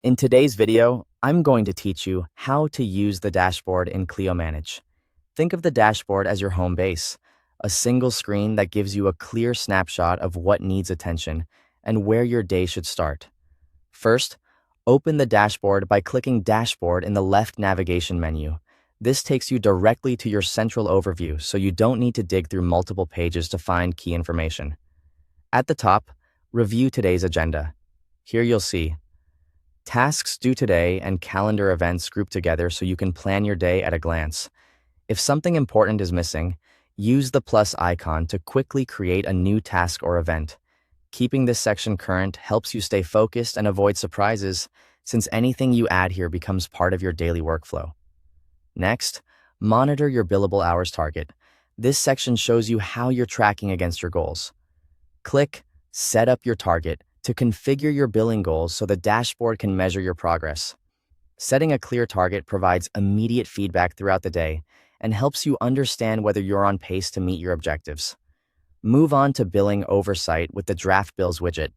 In today's video, I'm going to teach you how to use the dashboard in Clio Manage. Think of the dashboard as your home base, a single screen that gives you a clear snapshot of what needs attention and where your day should start. First, open the dashboard by clicking Dashboard in the left navigation menu. This takes you directly to your central overview, so you don't need to dig through multiple pages to find key information. At the top, review today's agenda. Here you'll see tasks due today and calendar events grouped together so you can plan your day at a glance. If something important is missing, use the plus icon to quickly create a new task or event. Keeping this section current helps you stay focused and avoid surprises, since anything you add here becomes part of your daily workflow. Next, monitor your billable hours target. This section shows you how you're tracking against your goals. Click Set up your target to configure your billing goals so the dashboard can measure your progress. Setting a clear target provides immediate feedback throughout the day and helps you understand whether you're on pace to meet your objectives. Move on to billing oversight with the Draft Bills widget.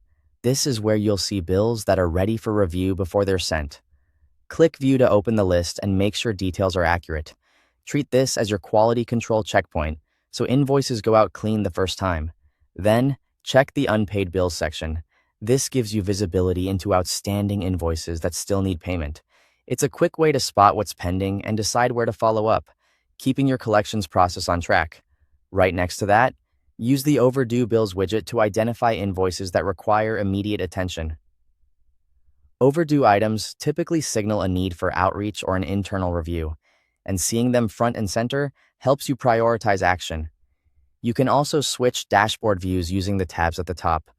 This is where you'll see bills that are ready for review before they're sent. Click View to open the list and make sure details are accurate. Treat this as your quality control checkpoint, so invoices go out clean the first time. Then, check the Unpaid Bills section. This gives you visibility into outstanding invoices that still need payment. It's a quick way to spot what's pending and decide where to follow up, keeping your collections process on track. Right next to that, use the Overdue Bills widget to identify invoices that require immediate attention. Overdue items typically signal a need for outreach or an internal review, and seeing them front and center helps you prioritize action. You can also switch dashboard views using the tabs at the top.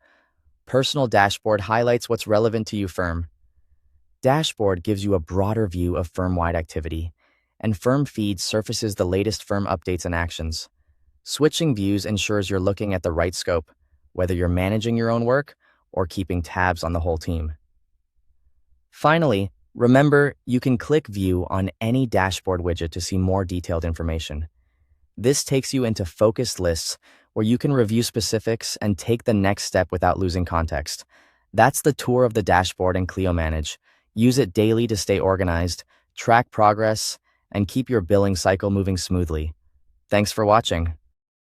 Personal Dashboard highlights what's relevant to you firm. Dashboard gives you a broader view of firm-wide activity, and Firm Feed surfaces the latest firm updates and actions. Switching views ensures you're looking at the right scope, whether you're managing your own work or keeping tabs on the whole team. Finally, remember, you can click View on any dashboard widget to see more detailed information. This takes you into focused lists where you can review specifics and take the next step without losing context. That's the tour of the dashboard in Clio Manage. Use it daily to stay organized, track progress, and keep your billing cycle moving smoothly. Thanks for watching.